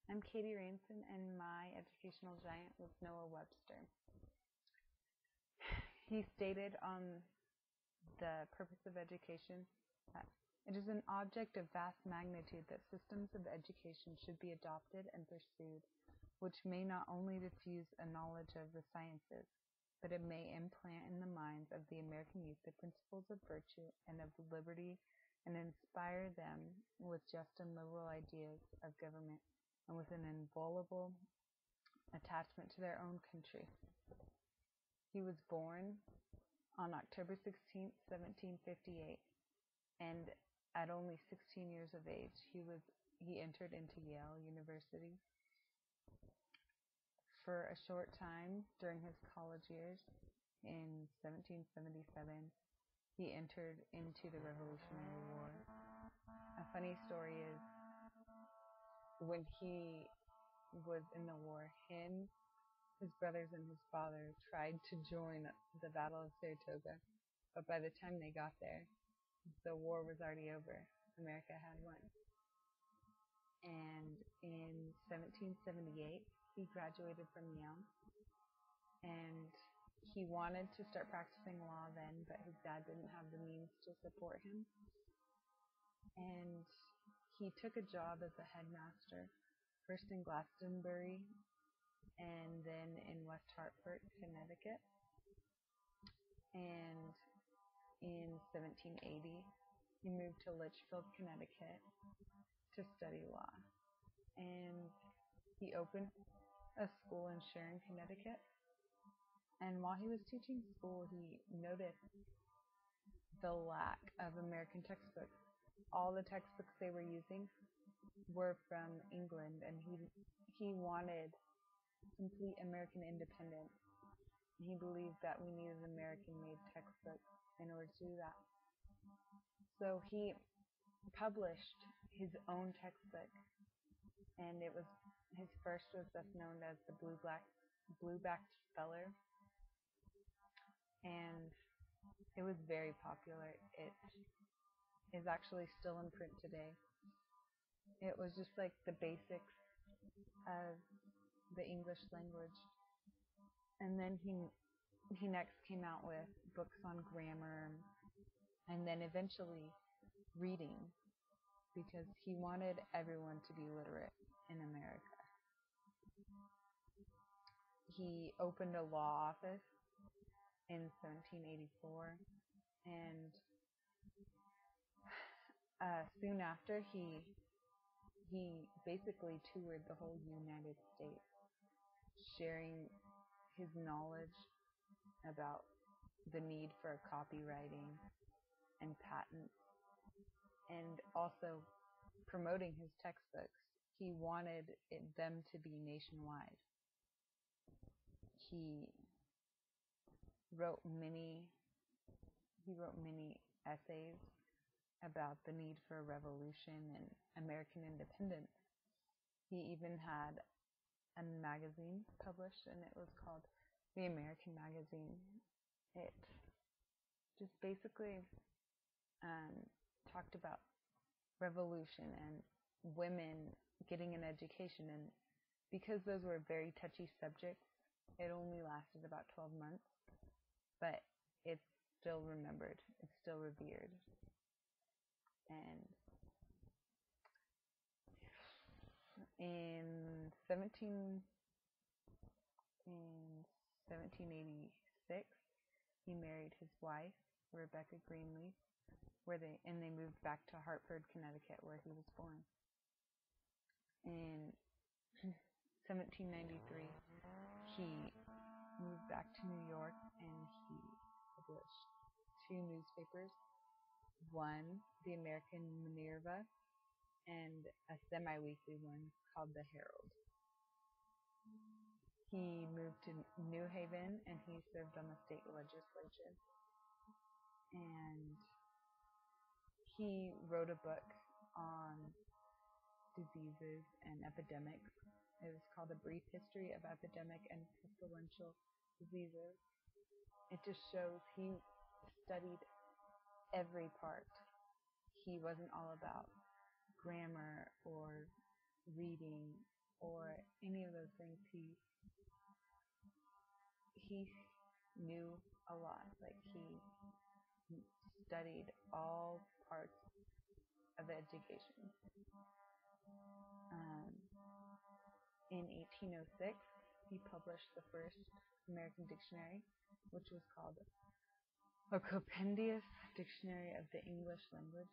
I'm Katie Ranson, and my educational giant was Noah Webster. He stated on the purpose of education that it is an object of vast magnitude that systems of education should be adopted and pursued, which may not only diffuse a knowledge of the sciences, but it may implant in the minds of the American youth the principles of virtue and of liberty, and inspire them with just and liberal ideas of government, and with an inviolable attachment to their own country. He was born on October 16, 1758, and at only 16 years of age, he entered into Yale University. For a short time during his college years, in 1777, he entered into the Revolutionary War. A funny story is when he was in the war, his brothers, and his father tried to join the Battle of Saratoga, but by the time they got there, the war was already over. America had won. And in 1778, he graduated from Yale, and he wanted to start practicing law then, but his dad didn't have the means to support him. And he took a job as a headmaster, first in Glastonbury and then in West Hartford, Connecticut. And in 1780, he moved to Litchfield, Connecticut to study law. And he opened a school in Sharon, Connecticut. And while he was teaching school, he noticed the lack of American textbooks. All the textbooks they were using were from England, and he wanted complete American independence. He believed that we needed American-made textbooks in order to do that. So he published his own textbook, and his first was thus known as the Blue-Backed Speller, and it was very popular. It is actually still in print today. It was just like the basics of the English language. And then he next came out with books on grammar, and then eventually reading, because he wanted everyone to be literate in America. He opened a law office in 1784, and soon after he basically toured the whole United States, sharing his knowledge about the need for copywriting and patents, and also promoting his textbooks. He wanted them to be nationwide. He wrote many essays about the need for a revolution and American independence. He even had a magazine published, and it was called The American Magazine. It just basically talked about revolution and women getting an education, and because those were very touchy subjects, it only lasted about 12 months, but it's still remembered, it's still revered. And in 1786, he married his wife, Rebecca Greenleaf, they moved back to Hartford, Connecticut, where he was born. In 1793, he moved back to New York, and he published 2 newspapers, one, the American Minerva, and a semi-weekly one called the Herald. He moved to New Haven, and he served on the state legislature. And he wrote a book on diseases and epidemics. It was called A Brief History of Epidemic and Pestilential Diseases. It just shows he studied every part. He wasn't all about grammar or reading. or any of those things. He knew a lot. Like, he studied all parts of education. In 1806, he published the first American dictionary, which was called a compendious dictionary of the English language.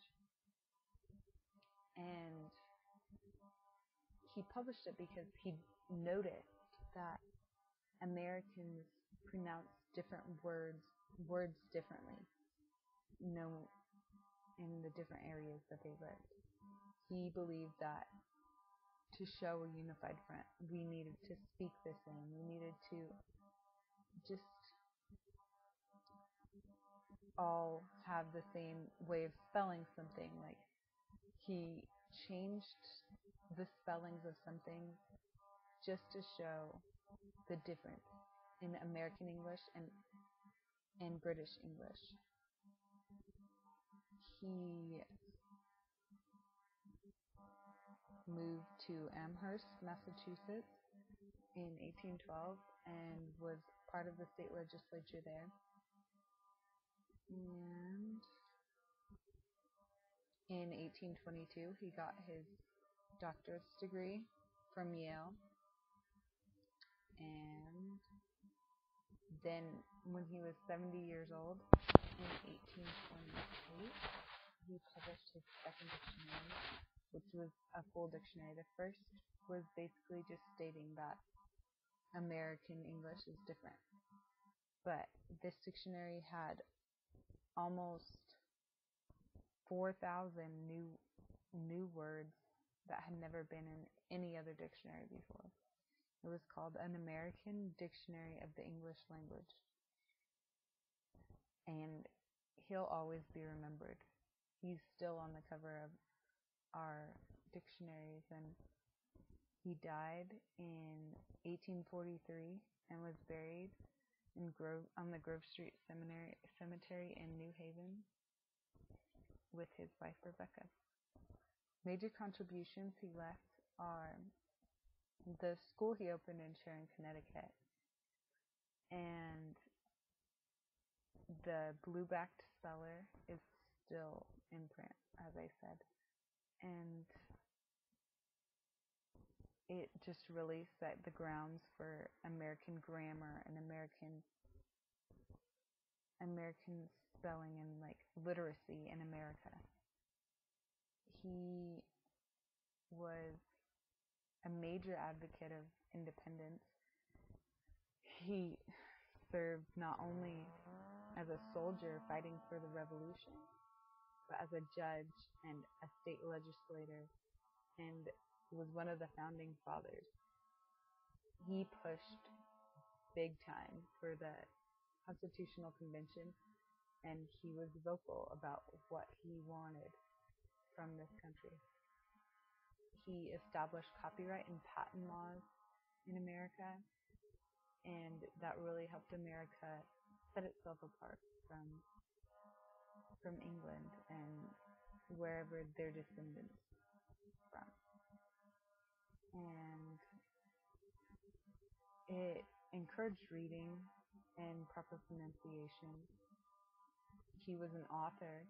And he published it because he noticed that Americans pronounce different words differently, in the different areas that they lived. He believed that to show a unified front, we needed to speak the same. We needed to just all have the same way of spelling something. Like, he changed the spellings of something just to show the difference in American English and British English. He moved to Amherst, Massachusetts in 1812 and was part of the state legislature there. And in 1822, he got his doctorate degree from Yale. And then when he was 70 years old, in 1828, he published his second dictionary, which was a full dictionary. The first was basically just stating that American English is different. But this dictionary had almost 4,000 new words that had never been in any other dictionary before. It was called An American Dictionary of the English Language. And he'll always be remembered. He's still on the cover of our dictionaries, and he died in 1843 and was buried on the Grove Street Cemetery in New Haven with his wife Rebecca. Major contributions he left are the school he opened in Sharon, Connecticut, and the blue-backed speller is still in print, as I said. And it just really set the grounds for American grammar and American spelling and like literacy in America. He was a major advocate of independence. He served not only as a soldier fighting for the revolution, but as a judge and a state legislator, and was one of the founding fathers. He pushed big time for the Constitutional Convention, and he was vocal about what he wanted from this country. He established copyright and patent laws in America, and that really helped America set itself apart from England and wherever their descendants from. And it encouraged reading and proper pronunciation. He was an author.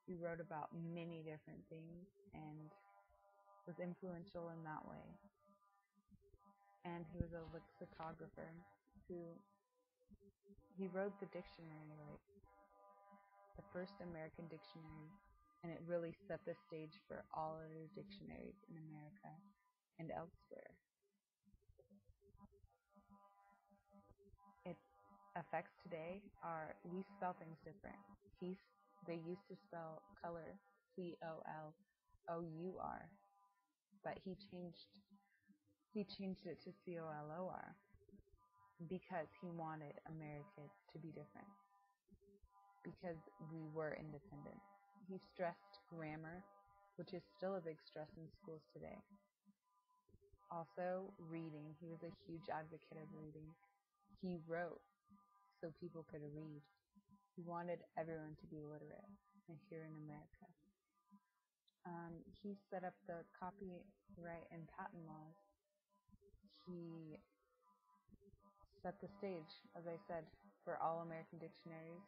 He wrote about many different things and was influential in that way. And he was a lexicographer he wrote the dictionary, like the first American dictionary, and it really set the stage for all other dictionaries in America and elsewhere. Its effects today are we spell things different. They used to spell color COLOUR, but he changed it to COLOR because he wanted America to be different, because we were independent. He stressed grammar, which is still a big stress in schools today. Also, reading. He was a huge advocate of reading. He wrote so people could read. He wanted everyone to be literate here in America. He set up the copyright and patent laws he set the stage, as I said, for all American dictionaries,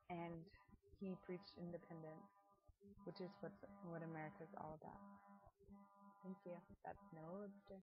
and he preached independence, which is what America's all about. Thank you. That's Noah Webster.